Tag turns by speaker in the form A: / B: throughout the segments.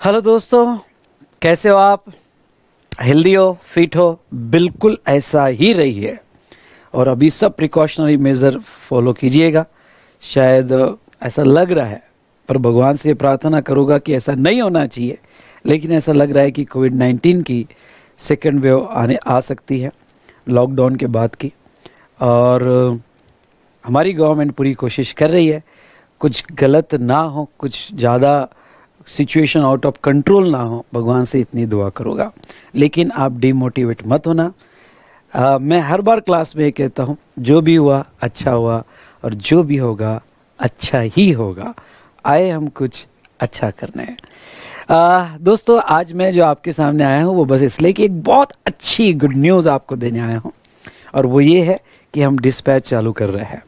A: Hello दोस्तों, कैसे हो आप? हेल्दी हो, फिट हो? बिल्कुल ऐसा ही रहिए और अभी सब प्रिकॉशनरी मेजर फॉलो कीजिएगा। शायद ऐसा लग रहा है, पर भगवान से प्रार्थना करूँगा कि ऐसा नहीं होना चाहिए, लेकिन ऐसा लग रहा है कि कोविड-19 की सेकेंड वेव आ सकती है लॉकडाउन के बाद की। और हमारी गवर्नमेंट पूरी कोशिश कर रही है कुछ गलत ना हो, कुछ ज़्यादा सिचुएशन आउट ऑफ कंट्रोल ना हो। भगवान से इतनी दुआ करूँगा, लेकिन आप डिमोटिवेट मत होना। मैं हर बार क्लास में कहता हूँ, जो भी हुआ अच्छा हुआ और जो भी होगा अच्छा ही होगा। आए हम कुछ अच्छा करने। दोस्तों, आज मैं जो आपके सामने आया हूँ वो बस इसलिए कि एक बहुत अच्छी गुड न्यूज़ आपको देने आया हूँ, और वो ये है कि हम डिस्पैच चालू कर रहे हैं।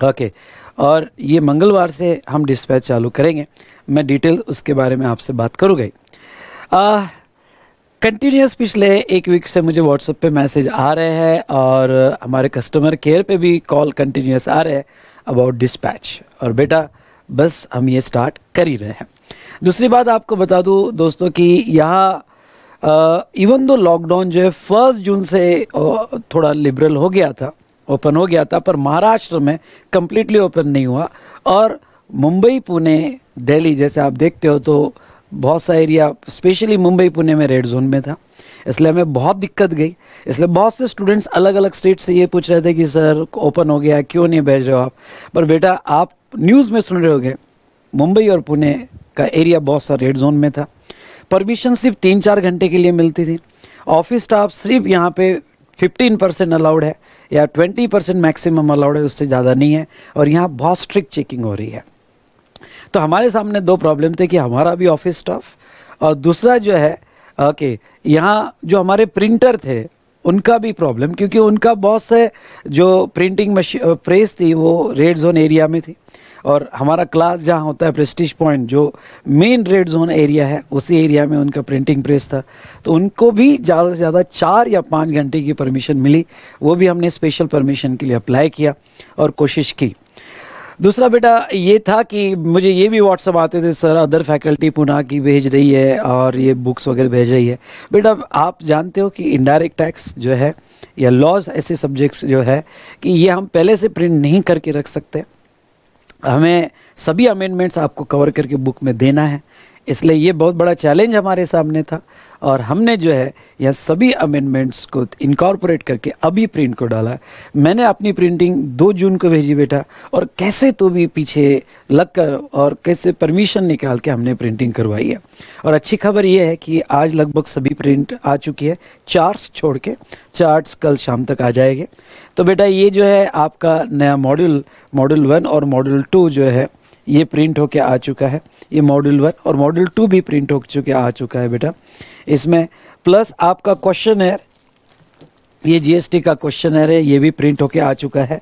A: ओके, और ये मंगलवार से हम डिस्पैच चालू करेंगे। मैं डिटेल उसके बारे में आपसे बात करूँगा। कंटिन्यूस पिछले एक वीक से मुझे व्हाट्सएप पे मैसेज आ रहे हैं और हमारे कस्टमर केयर पे भी कॉल कंटिन्यूस आ रहे हैं अबाउट डिस्पैच। और बेटा, बस हम ये स्टार्ट कर ही रहे हैं। दूसरी बात आपको बता दूं दोस्तों कि यहाँ इवन दो लॉकडाउन जो है 1 जून से थोड़ा लिबरल हो गया था, ओपन हो गया था, पर महाराष्ट्र में कम्प्लीटली ओपन नहीं हुआ। और मुंबई, पुणे, दिल्ली जैसे आप देखते हो तो बहुत सा एरिया, स्पेशली मुंबई पुणे में रेड जोन में था, इसलिए हमें बहुत दिक्कत गई। इसलिए बहुत से स्टूडेंट्स अलग अलग स्टेट से ये पूछ रहे थे कि सर ओपन हो गया, क्यों नहीं भेज रहे हो आप? पर बेटा, आप न्यूज़ में सुन रहे होंगे, मुंबई और पुणे का एरिया बहुत सा रेड जोन में था। परमिशन सिर्फ 3-4 घंटे के लिए मिलती थी। ऑफिस स्टाफ सिर्फ यहाँ पे 15% अलाउड है या 20% मैक्सिमम अलाउड है, उससे ज़्यादा नहीं है। और यहाँ बहुत स्ट्रिक्ट चेकिंग हो रही है। तो हमारे सामने दो प्रॉब्लम थे कि हमारा भी ऑफिस स्टाफ, और दूसरा जो है यहाँ जो हमारे प्रिंटर थे उनका भी प्रॉब्लम, क्योंकि उनका बहुत से जो प्रिंटिंग मशीन प्रेस थी वो रेड जोन एरिया में थी। और हमारा क्लास जहाँ होता है प्रेस्टीज पॉइंट, जो मेन रेड जोन एरिया है, उसी एरिया में उनका प्रिंटिंग प्रेस था। तो उनको भी ज़्यादा से ज़्यादा 4 या 5 घंटे की परमिशन मिली। वो भी हमने स्पेशल परमिशन के लिए अप्लाई किया और कोशिश की। दूसरा बेटा ये था कि मुझे ये भी व्हाट्सअप आते थे, सर अदर फैकल्टी पुणे की भेज रही है और ये बुक्स वगैरह भेज रही है। बेटा, आप जानते हो कि इनडायरेक्ट टैक्स जो है या लॉज, ऐसे सब्जेक्ट्स जो है कि ये हम पहले से प्रिंट नहीं करके रख सकते। हमें सभी अमेंडमेंट्स आपको कवर करके बुक में देना है, इसलिए ये बहुत बड़ा चैलेंज हमारे सामने था। और हमने जो है यह सभी अमेंडमेंट्स को इनकॉर्पोरेट करके अभी प्रिंट को डाला। मैंने अपनी प्रिंटिंग 2 जून को भेजी बेटा, और कैसे तो भी पीछे लगकर और कैसे परमिशन निकाल के हमने प्रिंटिंग करवाई है। और अच्छी खबर ये है कि आज लगभग सभी प्रिंट आ चुकी है, चार्ट्स छोड़ के। चार्ट्स कल शाम तक आ जाएंगे। तो बेटा, ये जो है आपका नया मॉड्यूल 1 और मॉड्यूल 2 जो है ये प्रिंट होके आ चुका है। ये मॉड्यूल 1 और मॉड्यूल 2 भी प्रिंट हो चुके आ चुका है बेटा। इसमें प्लस आपका क्वेश्चन है, ये जीएसटी का क्वेश्चन है, ये भी प्रिंट होके आ चुका है।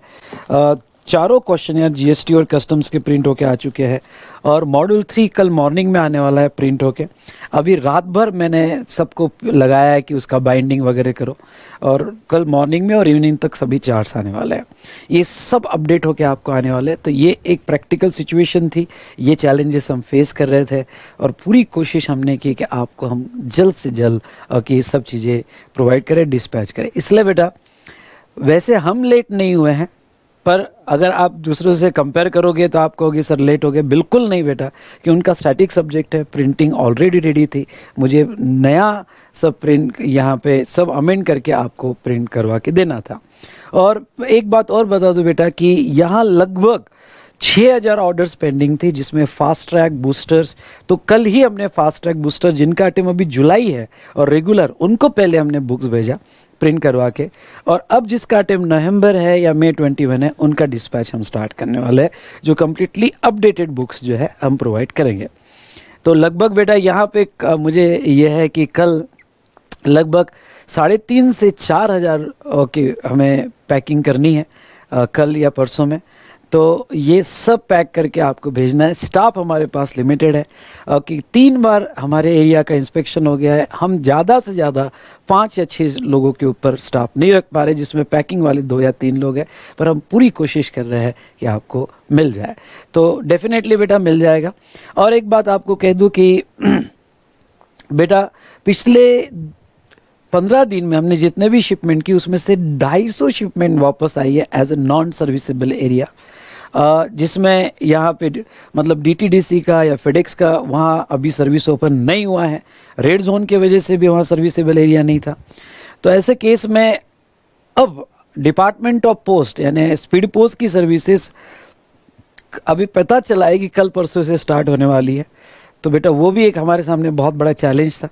A: चारों क्वेश्चन यार जीएसटी और कस्टम्स के प्रिंट होके आ चुके हैं। और मॉड्यूल 3 कल मॉर्निंग में आने वाला है प्रिंट होके। अभी रात भर मैंने सबको लगाया है कि उसका बाइंडिंग वगैरह करो, और कल मॉर्निंग में और इवनिंग तक सभी चार्ट्स आने वाले हैं। ये सब अपडेट होके आपको आने वाले हैं। तो ये एक प्रैक्टिकल सिचुएशन थी, ये चैलेंजेस हम फेस कर रहे थे, और पूरी कोशिश हमने की कि आपको हम जल्द से जल्द कि सब चीज़ें प्रोवाइड करें, डिस्पैच करें। इसलिए बेटा, वैसे हम लेट नहीं हुए हैं, पर अगर आप दूसरों से कंपेयर करोगे तो आप कहोगे सर लेट हो गए। बिल्कुल नहीं बेटा, कि उनका स्टैटिक सब्जेक्ट है, प्रिंटिंग ऑलरेडी रेडी थी। मुझे नया सब प्रिंट यहाँ पे सब अमेंड करके आपको प्रिंट करवा के देना था। और एक बात और बता दूं बेटा कि यहाँ लगभग 6000 ऑर्डर्स पेंडिंग थी, जिसमें फास्ट ट्रैक बूस्टर्स। तो कल ही हमने फास्ट ट्रैक बूस्टर्स, जिनका आइटम अभी जुलाई है, और रेगुलर, उनको पहले हमने बुक्स भेजा प्रिंट करवा के। और अब जिसका आइटम नवंबर है या मई 21 है, उनका डिस्पैच हम स्टार्ट करने वाले हैं, जो कम्प्लीटली अपडेटेड बुक्स जो है हम प्रोवाइड करेंगे। तो लगभग बेटा यहाँ पे मुझे यह है कि कल लगभग 3,500 से 4,000 हमें पैकिंग करनी है कल या परसों में। तो ये सब पैक करके आपको भेजना है। स्टाफ हमारे पास लिमिटेड है कि 3 बार हमारे एरिया का इंस्पेक्शन हो गया है। हम ज़्यादा से ज़्यादा 5 या 6 लोगों के ऊपर स्टाफ नहीं रख पा रहे, जिसमें पैकिंग वाले 2 या 3 लोग हैं। पर हम पूरी कोशिश कर रहे हैं कि आपको मिल जाए। तो डेफिनेटली बेटा मिल जाएगा। और एक बात आपको कह दूं कि बेटा पिछले 15 दिन में हमने जितने भी शिपमेंट की उसमें से 250 शिपमेंट वापस आई है as a non serviceable area, जिसमें यहाँ पे मतलब डीटीडीसी का या फेडेक्स का वहाँ अभी सर्विस ओपन नहीं हुआ है, रेड जोन की वजह से भी वहाँ सर्विसेबल एरिया नहीं था। तो ऐसे केस में अब डिपार्टमेंट ऑफ पोस्ट यानी स्पीड पोस्ट की सर्विसेज अभी पता चला है कि कल परसों से स्टार्ट होने वाली है। तो बेटा वो भी एक हमारे सामने बहुत बड़ा चैलेंज था।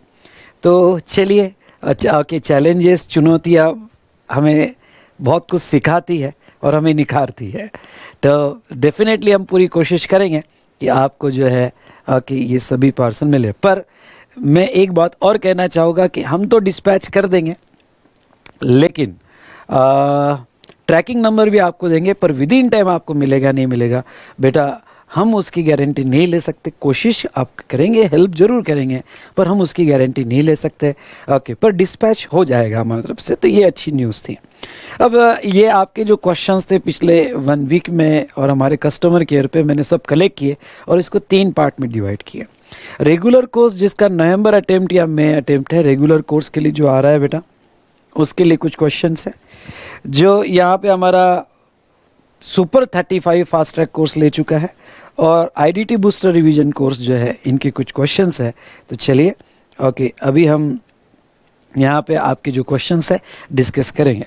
A: तो चलिए कि चैलेंजेस चुनौतियाँ हमें बहुत कुछ सिखाती है और हमें निखारती है। तो डेफिनेटली हम पूरी कोशिश करेंगे कि आपको जो है कि ये सभी पार्सल मिले। पर मैं एक बात और कहना चाहूँगा कि हम तो डिस्पैच कर देंगे, लेकिन ट्रैकिंग नंबर भी आपको देंगे, पर विद इन टाइम आपको मिलेगा नहीं मिलेगा बेटा हम उसकी गारंटी नहीं ले सकते। कोशिश आप करेंगे, हेल्प जरूर करेंगे, पर हम उसकी गारंटी नहीं ले सकते। ओके, पर डिस्पैच हो जाएगा हमारी तरफ से। तो ये अच्छी न्यूज़ थी। अब ये आपके जो क्वेश्चंस थे पिछले 1 वीक में और हमारे कस्टमर केयर पे मैंने सब कलेक्ट किए और इसको 3 पार्ट में डिवाइड किए। रेगुलर कोर्स जिसका नवंबर अटेम्प्ट या मई अटेम्प्ट है, रेगुलर कोर्स के लिए जो आ रहा है बेटा उसके लिए कुछ क्वेश्चंस है। जो यहाँ पे हमारा सुपर 35 फास्ट ट्रैक कोर्स ले चुका है और आईडीटी बूस्टर रिवीजन कोर्स जो है इनके कुछ क्वेश्चंस है। तो चलिए ओके, अभी हम यहाँ पे आपके जो क्वेश्चंस है डिस्कस करेंगे।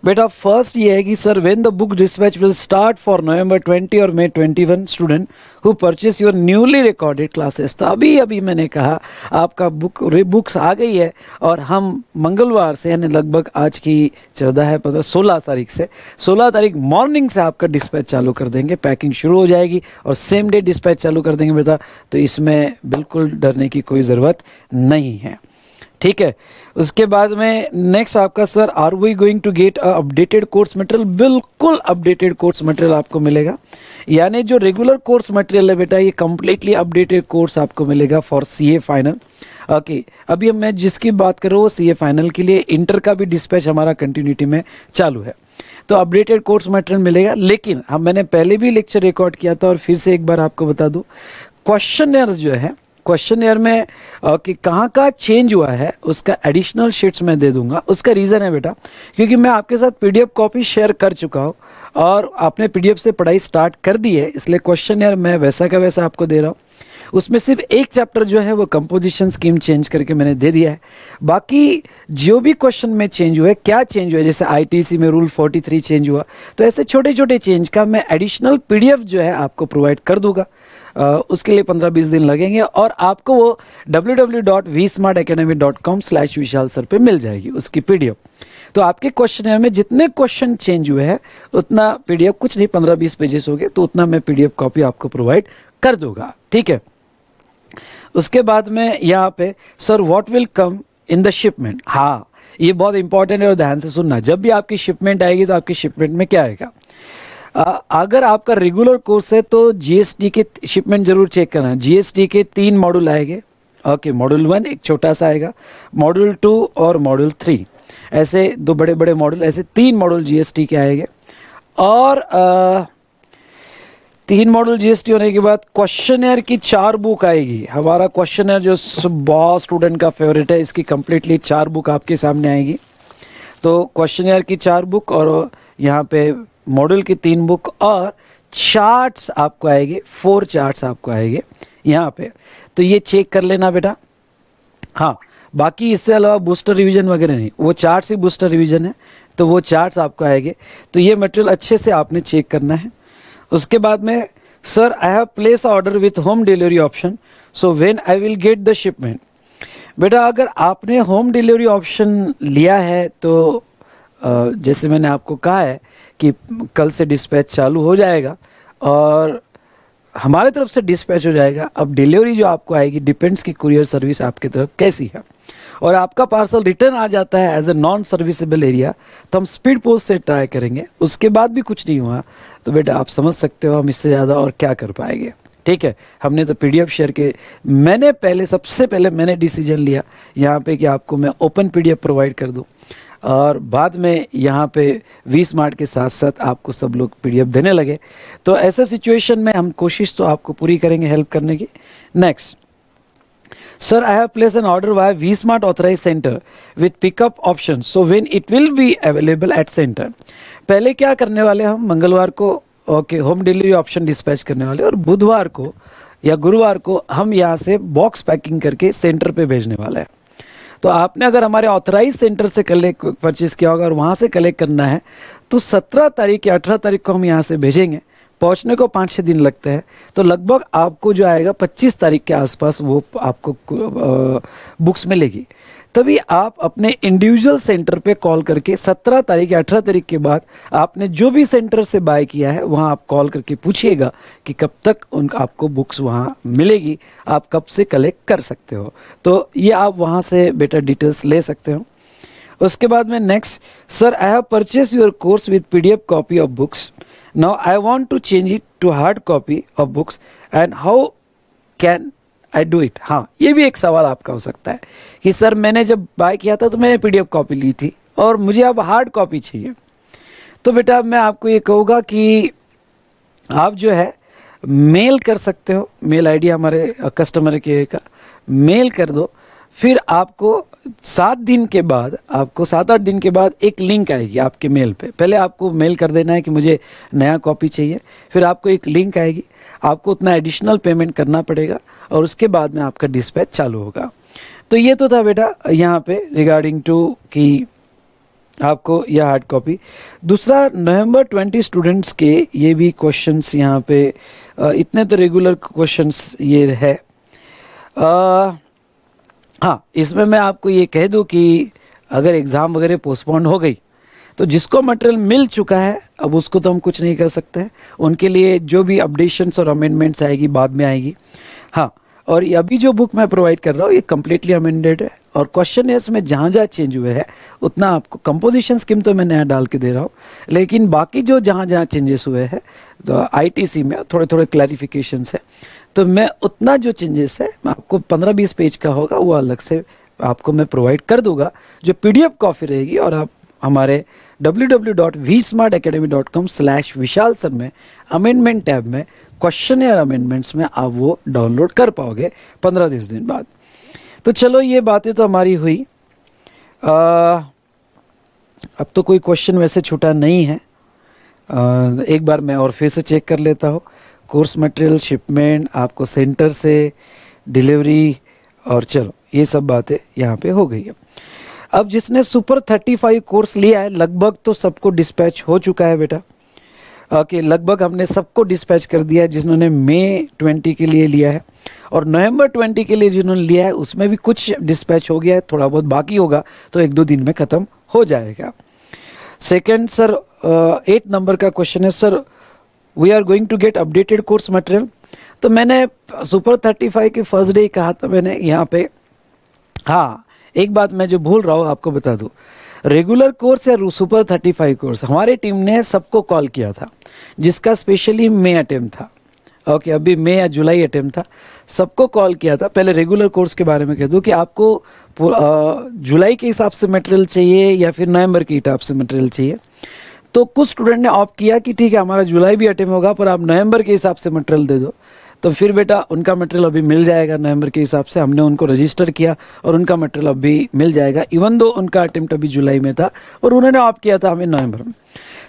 A: बेटा फर्स्ट ये है कि sir when the book dispatch will start for नवंबर 20 और मई 21 student who purchase your newly recorded classes. तो अभी मैंने कहा आपका बुक्स आ गई है और हम मंगलवार से यानी लगभग आज की 14 है 15 16 तारीख से 16 तारीख मॉर्निंग से आपका डिस्पैच चालू कर देंगे। पैकिंग शुरू हो जाएगी और सेम डे डिस्पैच चालू कर देंगे बेटा। तो इसमें बिल्कुल डरने की कोई ज़रूरत नहीं है, ठीक है। उसके बाद में नेक्स्ट आपका sir are we going to get updated course material. बिल्कुल अपडेटेड कोर्स मटेरियल आपको मिलेगा, यानी जो रेगुलर कोर्स मटेरियल है बेटा ये कंप्लीटली अपडेटेड कोर्स आपको मिलेगा फॉर सीए फाइनल। ओके, अभी मैं जिसकी बात कर रहा हूँ सीए फाइनल के लिए इंटर का भी डिस्पैच हमारा कंटिन्यूटी में चालू है। तो अपडेटेड कोर्स मटेरियल मिलेगा। लेकिन हम मैंने पहले भी लेक्चर रिकॉर्ड किया था और फिर से एक बार आपको बता दूं, क्वेश्चनर जो है क्वेश्चनर में कि कहाँ का चेंज हुआ है उसका एडिशनल शीट्स मैं दे दूंगा। उसका रीज़न है बेटा क्योंकि मैं आपके साथ पीडीएफ कॉपी शेयर कर चुका हूँ और आपने पीडीएफ से पढ़ाई स्टार्ट कर दी है, इसलिए क्वेश्चनर मैं वैसा का वैसा आपको दे रहा हूँ। उसमें सिर्फ एक चैप्टर जो है वो कंपोजिशन स्कीम चेंज करके मैंने दे दिया है। बाकी जो भी क्वेश्चन में चेंज हुआ है, क्या चेंज हुआ है, जैसे आईटीसी में रूल 43 चेंज हुआ, तो ऐसे छोटे छोटे चेंज का मैं एडिशनल पीडीएफ जो है आपको प्रोवाइड कर दूंगा। उसके लिए 15-20 दिन लगेंगे और आपको वो www.vsmartacademy.com/विशाल सर पे मिल जाएगी उसकी पीडीएफ। तो आपके क्वेश्चनर में जितने क्वेश्चन चेंज हुए हैं उतना पीडीएफ, कुछ नहीं 15-20 पेजेस हो गए, तो उतना मैं पीडीएफ कॉपी आपको प्रोवाइड कर दूंगा, ठीक है। उसके बाद में यहाँ पे sir what will come in the shipment. हाँ, ये बहुत इंपॉर्टेंट है और ध्यान से सुनना। जब भी आपकी शिपमेंट आएगी तो आपकी शिपमेंट में क्या आएगा, अगर आपका रेगुलर कोर्स है तो जीएसटी के शिपमेंट जरूर चेक करना। जीएसटी के 3 मॉड्यूल आएंगे। ओके, मॉड्यूल 1 एक छोटा सा आएगा, मॉड्यूल 2 और मॉड्यूल 3, ऐसे 2 बड़े बड़े मॉड्यूल, ऐसे 3 मॉड्यूल जीएसटी के आएंगे। और 3 मॉड्यूल जीएसटी होने के बाद क्वेश्चनर की 4 बुक आएगी। हमारा क्वेश्चनर जो बहुत स्टूडेंट का फेवरेट है, इसकी कंप्लीटली 4 बुक आपके सामने आएगी। तो क्वेश्चनर की 4 बुक और यहाँ पे मॉड्यूल की 3 बुक और चार्ट्स आपको आएंगे, 4 चार्ट्स आपको आएंगे यहाँ पे। तो ये चेक कर लेना बेटा। हाँ, बाकी इससे अलावा बूस्टर रिवीजन वगैरह नहीं, वो चार्ट्स ही बूस्टर रिवीजन है, तो वो चार्ट्स आपको आएंगे। तो ये मटेरियल अच्छे से आपने चेक करना है। उसके बाद में sir I have place order with home delivery option, so when I will get the shipment. बेटा अगर आपने होम डिलीवरी ऑप्शन लिया है तो जैसे मैंने आपको कहा है कि कल से डिस्पैच चालू हो जाएगा और हमारे तरफ से डिस्पैच हो जाएगा। अब डिलीवरी जो आपको आएगी डिपेंड्स कि कुरियर सर्विस आपकी तरफ कैसी है, और आपका पार्सल रिटर्न आ जाता है as a non serviceable area तो हम स्पीड पोस्ट से ट्राई करेंगे। उसके बाद भी कुछ नहीं हुआ तो बेटा आप समझ सकते हो हम इससे ज़्यादा और क्या कर पाएंगे, ठीक है। हमने तो पीडीएफ शेयर के, मैंने सबसे पहले मैंने डिसीजन लिया यहाँ पे कि आपको मैं ओपन पीडीएफ प्रोवाइड कर दूँ और बाद में यहाँ पे वी स्मार्ट के साथ साथ आपको सब लोग पीडीएफ देने लगे। तो ऐसे सिचुएशन में हम कोशिश तो आपको पूरी करेंगे हेल्प करने की। Next Sir, I have placed an order via V-Smart authorized center with pickup option. So when it will be available at center. पहले क्या करने वाले हम मंगलवार को होम डिलीवरी ऑप्शन डिस्पैच करने वाले और बुधवार को या गुरुवार को हम यहाँ से बॉक्स पैकिंग करके सेंटर पे भेजने वाला है। तो आपने अगर हमारे ऑथराइज सेंटर से कलेक्ट परचेज किया होगा और वहाँ से कलेक्ट करना है तो 17 तारीख या 18 तारीख को हम यहाँ से भेजेंगे। पहुंचने को 5-6 दिन लगते हैं, तो लगभग आपको जो आएगा 25 तारीख के आसपास वो आपको बुक्स मिलेगी। तभी आप अपने इंडिविजुअल सेंटर पे कॉल करके 17 तारीख या 18 तारीख के बाद आपने जो भी सेंटर से बाय किया है वहाँ आप कॉल करके पूछिएगा कि कब तक आपको बुक्स वहाँ मिलेगी, आप कब से कलेक्ट कर सकते हो। तो ये आप वहाँ से बेटर डिटेल्स ले सकते हो। उसके बाद में next, sir I have purchase your course with PDF copy of books, now I want to change it to hard copy of books and how can I do it. हाँ, ये भी एक सवाल आपका हो सकता है कि सर मैंने जब बाय किया था तो मैंने PDF कॉपी ली थी और मुझे अब हार्ड कॉपी चाहिए। तो बेटा मैं आपको ये कहूँगा कि आप जो है मेल कर सकते हो, मेल आईडी हमारे कस्टमर केयर का मेल कर दो, फिर आपको 7 दिन के बाद, आपको 7-8 दिन के बाद एक लिंक आएगी आपके मेल पे। पहले आपको मेल कर देना है कि मुझे नया कॉपी चाहिए, फिर आपको एक लिंक आएगी, आपको उतना एडिशनल पेमेंट करना पड़ेगा और उसके बाद में आपका डिस्पैच चालू होगा। तो ये तो था बेटा यहाँ पे रिगार्डिंग टू कि आपको यह हार्ड कॉपी। दूसरा, नवंबर 20 स्टूडेंट्स के ये भी क्वेश्चंस यहाँ पे इतने तो रेगुलर क्वेश्चंस ये है। हाँ, इसमें मैं आपको ये कह दूं कि अगर एग्ज़ाम वगैरह पोस्टपोन हो गई तो जिसको मटेरियल मिल चुका है अब उसको तो हम कुछ नहीं कर सकते हैं, उनके लिए जो भी अपडेशंस और अमेंडमेंट्स आएगी बाद में आएगी। हाँ, और ये अभी जो बुक मैं प्रोवाइड कर रहा हूँ ये कम्प्लीटली अमेंडेड है और क्वेश्चन में जहाँ जहाँ चेंज हुए हैं उतना आपको कंपोजिशन स्कीम तो मैं नया डाल के दे रहा हूँ, लेकिन बाकी जो जहाँ जहाँ चेंजेस हुए हैं तो ITC में थोड़े थोड़े क्लैरिफिकेशंस है, तो मैं उतना जो चेंजेस है मैं आपको 15-20 पेज का होगा वो अलग से आपको मैं प्रोवाइड कर दूंगा, जो PDF कॉपी रहेगी और आप हमारे www.vsmartacademy.com/विशाल सर में अमेंडमेंट टैब में क्वेश्चन या अमेंडमेंट्स में आप वो डाउनलोड कर पाओगे 15-20 दिन बाद। तो चलो ये बातें तो हमारी हुई। अब तो कोई क्वेश्चन वैसे छूटा नहीं है। एक बार मैं और फिर से चेक कर लेता हूँ। कोर्स मटेरियल, शिपमेंट, आपको सेंटर से डिलीवरी, और चलो ये सब बातें यहाँ पे हो गई है। अब जिसने सुपर 35 कोर्स लिया है लगभग तो सबको डिस्पैच हो चुका है बेटा। ओके, लगभग हमने सबको डिस्पैच कर दिया है जिन्होंने मई 20 के लिए लिया है, और नवंबर 20 के लिए जिन्होंने लिया है उसमें भी कुछ डिस्पैच हो गया है, थोड़ा बहुत बाकी होगा तो 1-2 दिन में ख़त्म हो जाएगा। सेकेंड सर, 8 नंबर का क्वेश्चन है, sir we are going to get updated course material. तो मैंने सुपर 35 के फर्स्ट डे कहा था मैंने यहाँ पे। हाँ, एक बात मैं जो भूल रहा हूँ आपको बता दूँ, रेगुलर कोर्स या सुपर 35 कोर्स हमारे टीम ने सबको कॉल किया था जिसका स्पेशली मई अटेम्प्ट था। ओके, अभी मई या जुलाई अटेम्प्ट था, सबको कॉल किया था। पहले रेगुलर कोर्स के बारे में कह दूँ कि आपको जुलाई के हिसाब से मटेरियल चाहिए या फिर नवंबर के हिसाब से मटेरियल चाहिए। तो कुछ स्टूडेंट ने ऑप्ट किया कि ठीक है हमारा जुलाई भी अटेम्प्ट होगा पर आप नवंबर के हिसाब से मटेरियल दे दो। तो फिर बेटा उनका मटेरियल अभी मिल जाएगा नवंबर के हिसाब से, हमने उनको रजिस्टर किया और उनका मटेरियल अभी मिल जाएगा, इवन दो उनका अटेम्प्ट अभी जुलाई में था और उन्होंने ऑप्ट किया था हमें नवंबर में।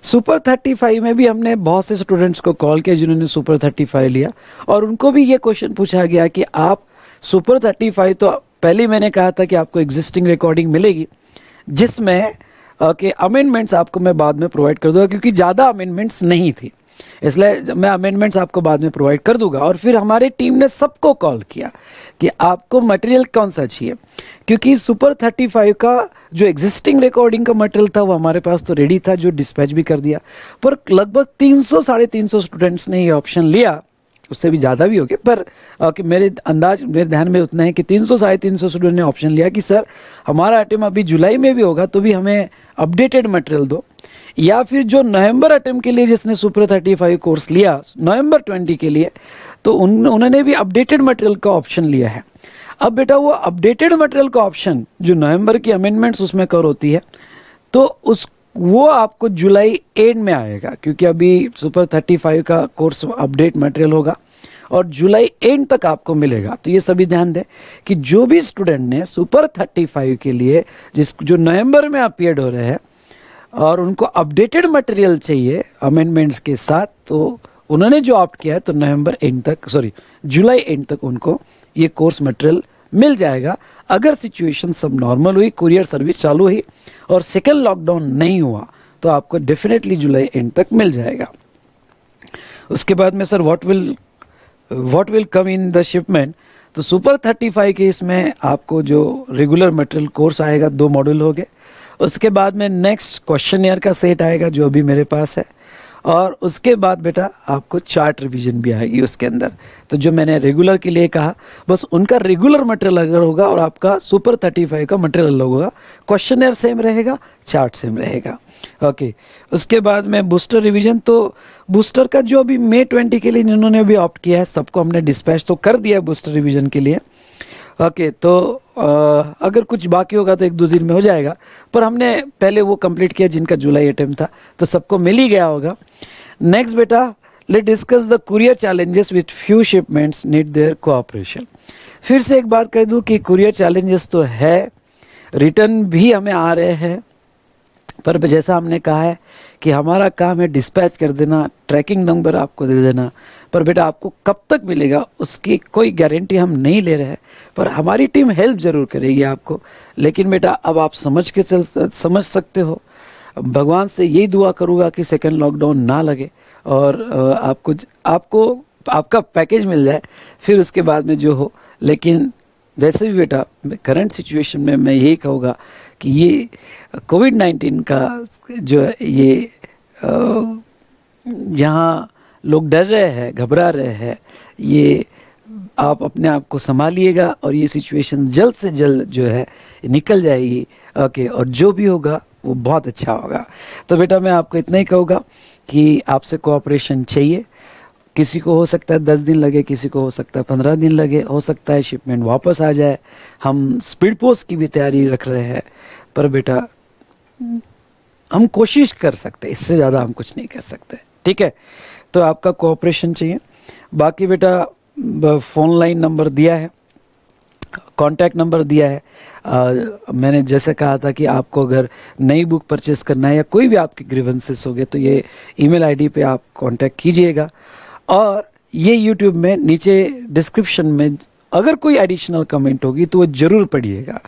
A: सुपर 35 में भी हमने बहुत से स्टूडेंट्स को कॉल किया जिन्होंने सुपर 35 लिया और उनको भी ये क्वेश्चन पूछा गया कि आप सुपर 35, तो पहले मैंने कहा था कि आपको एग्जिस्टिंग रिकॉर्डिंग मिलेगी जिसमें अमेंडमेंट्स आपको मैं बाद में प्रोवाइड कर दूंगा, क्योंकि ज़्यादा अमेंडमेंट्स नहीं थी इसलिए मैं अमेंडमेंट्स आपको बाद में प्रोवाइड कर दूंगा। और फिर हमारे टीम ने सबको कॉल किया कि आपको मटेरियल कौन सा चाहिए, क्योंकि सुपर 35 का जो एग्जिस्टिंग रिकॉर्डिंग का मटेरियल था वो हमारे पास तो रेडी था, जो डिस्पैच भी कर दिया, पर लगभग 300-350 स्टूडेंट्स ने ये ऑप्शन लिया, उससे भी ज़्यादा भी हो गए, पर मेरे ध्यान में उतना है कि 300-350 स्टूडेंट ने ऑप्शन लिया कि सर हमारा अटेम्प्ट अभी जुलाई में भी होगा तो भी हमें अपडेटेड मटेरियल दो, या फिर जो नवंबर अटेम्प्ट के लिए जिसने सुपर 35 कोर्स लिया नवंबर 20 के लिए तो उन्होंने भी अपडेटेड मटेरियल का ऑप्शन लिया है। अब बेटा वो अपडेटेड मटेरियल का ऑप्शन जो नवंबर की अमेंडमेंट्स उसमें कर होती है तो वो आपको जुलाई एंड में आएगा, क्योंकि अभी सुपर 35 का कोर्स अपडेट मटेरियल होगा और जुलाई एंड तक आपको मिलेगा। तो ये सभी ध्यान दें कि जो भी स्टूडेंट ने सुपर 35 के लिए जो नवंबर में अपीयर्ड हो रहे हैं और उनको अपडेटेड मटेरियल चाहिए अमेंडमेंट्स के साथ, तो उन्होंने जो ऑप्ट किया है तो नवंबर एंड तक, जुलाई एंड तक उनको ये कोर्स मटेरियल मिल जाएगा। अगर सिचुएशन सब नॉर्मल हुई, कुरियर सर्विस चालू हुई और सेकेंड लॉकडाउन नहीं हुआ, तो आपको डेफिनेटली जुलाई एंड तक मिल जाएगा। उसके बाद में sir what will come in the shipment, तो सुपर 35 के इसमें आपको जो रेगुलर मटेरियल कोर्स आएगा 2 मॉड्यूल हो गए। उसके बाद में नेक्स्ट क्वेश्चनएयर का सेट आएगा जो अभी मेरे पास है, और उसके बाद बेटा आपको चार्ट रिवीजन भी आएगी उसके अंदर। तो जो मैंने रेगुलर के लिए कहा, बस उनका रेगुलर मटेरियल अलग होगा और आपका सुपर 35 का मटेरियल अलग होगा। क्वेश्चनएयर सेम रहेगा, चार्ट सेम रहेगा। ओके, उसके बाद में बूस्टर रिवीजन, तो बूस्टर का जो अभी मई 20 के लिए इन्होंने भी ऑप्ट किया है, सबको हमने डिस्पैच तो कर दिया है बूस्टर रिवीजन के लिए। ओके, तो अगर कुछ बाकी होगा तो 1-2 दिन में हो जाएगा, पर हमने पहले वो कंप्लीट किया जिनका जुलाई अटेम्प्ट था, तो सबको मिल ही गया होगा। नेक्स्ट बेटा, let discuss the courier challenges with few shipments need their cooperation. फिर से एक बात कह दूं कि कुरियर चैलेंजेस तो है, रिटर्न भी हमें आ रहे हैं, पर जैसा हमने कहा है कि हमारा काम है डिस्पैच कर देना, ट्रैकिंग नंबर आपको दे देना, पर बेटा आपको कब तक मिलेगा उसकी कोई गारंटी हम नहीं ले रहे हैं, पर हमारी टीम हेल्प जरूर करेगी आपको। लेकिन बेटा अब आप समझ सकते हो, भगवान से यही दुआ करूँगा कि सेकेंड लॉकडाउन ना लगे और आपको आपका पैकेज मिल जाए, फिर उसके बाद में जो हो। लेकिन वैसे भी बेटा करंट सिचुएशन में मैं यही कहूँगा कि ये कोविड-19 का जो ये यहाँ लोग डर रहे हैं, घबरा रहे हैं, ये आप अपने आप को संभालिएगा और ये सिचुएशन जल्द से जल्द जो है निकल जाएगी। ओके, और जो भी होगा वो बहुत अच्छा होगा। तो बेटा मैं आपको इतना ही कहूँगा कि आपसे कोऑपरेशन चाहिए। किसी को हो सकता है 10 दिन लगे, किसी को हो सकता है 15 दिन लगे, हो सकता है शिपमेंट वापस आ जाए। हम स्पीड पोस्ट की भी तैयारी रख रहे हैं, पर बेटा हम कोशिश कर सकते हैं, इससे ज़्यादा हम कुछ नहीं कर सकते। ठीक है, तो आपका कोऑपरेशन चाहिए। बाकी बेटा फ़ोन लाइन नंबर दिया है, कॉन्टैक्ट नंबर दिया है। मैंने जैसे कहा था कि आपको अगर नई बुक परचेस करना है या कोई भी आपके ग्रीवेंसेस हो गए तो ये ईमेल आईडी पे आप कांटेक्ट कीजिएगा। और ये यूट्यूब में नीचे डिस्क्रिप्शन में अगर कोई एडिशनल कमेंट होगी तो वो ज़रूर पढ़िएगा।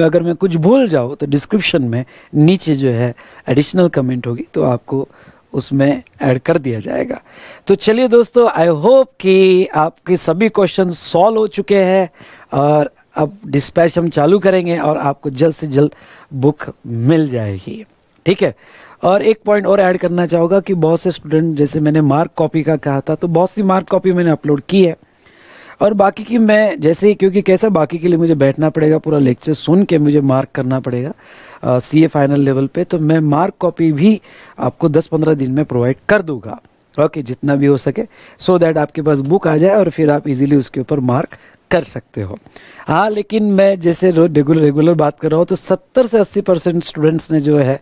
A: अगर मैं कुछ भूल जाऊँ तो डिस्क्रिप्शन में नीचे जो है एडिशनल कमेंट होगी तो आपको उसमें ऐड कर दिया जाएगा। तो चलिए दोस्तों, आई होप कि आपके सभी क्वेश्चन सॉल्व हो चुके हैं और अब डिस्पैच हम चालू करेंगे और आपको जल्द से जल्द बुक मिल जाएगी। ठीक है, और एक पॉइंट और ऐड करना चाहूँगा कि बहुत से स्टूडेंट, जैसे मैंने मार्क कॉपी का कहा था, तो बहुत सी मार्क कॉपी मैंने अपलोड की है और बाकी की मैं जैसे ही, क्योंकि कैसा बाकी के लिए मुझे बैठना पड़ेगा, पूरा लेक्चर सुन के मुझे मार्क करना पड़ेगा सीए फाइनल लेवल पे, तो मैं मार्क कॉपी भी आपको 10-15 दिन में प्रोवाइड कर दूंगा। ओके, जितना भी हो सके, सो दैट आपके पास बुक आ जाए और फिर आप इजीली उसके ऊपर मार्क कर सकते हो। हाँ, लेकिन मैं जैसे रेगुलर बात कर रहा हूँ तो 70 से 80% स्टूडेंट्स ने जो है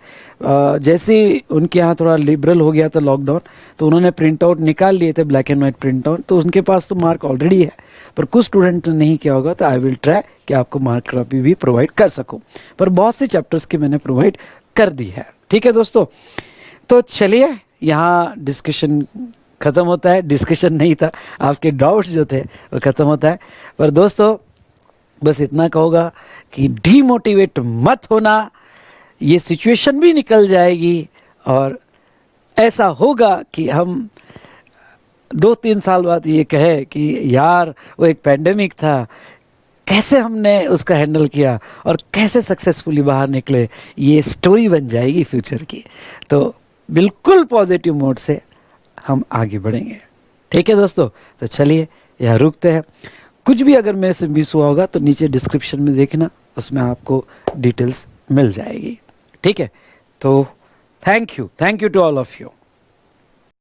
A: जैसे उनके यहाँ थोड़ा लिबरल हो गया था लॉकडाउन, तो उन्होंने प्रिंट आउट निकाल लिए थे, black and white print out, तो उनके पास तो मार्क ऑलरेडी है। पर कुछ स्टूडेंट ने नहीं किया होगा, तो आई विल ट्राई कि आपको मार्क कॉपी भी प्रोवाइड कर सकूँ। पर बहुत से चैप्टर्स की मैंने प्रोवाइड कर दी है। ठीक है दोस्तों, तो चलिए यहाँ डिस्कशन ख़त्म होता है। डिस्कशन नहीं था, आपके डाउट्स जो थे वो ख़त्म होता है। पर दोस्तों बस इतना कहूँगा कि डीमोटिवेट मत होना, ये सिचुएशन भी निकल जाएगी और ऐसा होगा कि हम 2-3 साल बाद ये कहे कि यार वो एक पैंडेमिक था, कैसे हमने उसका हैंडल किया और कैसे सक्सेसफुली बाहर निकले, ये स्टोरी बन जाएगी फ्यूचर की। तो बिल्कुल पॉजिटिव मोड से हम आगे बढ़ेंगे। ठीक है दोस्तों, तो चलिए यहाँ रुकते हैं। कुछ भी अगर मेरे से मिस हुआ होगा तो नीचे डिस्क्रिप्शन में देखना, उसमें आपको डिटेल्स मिल जाएगी। ठीक है, तो thank you to all of you.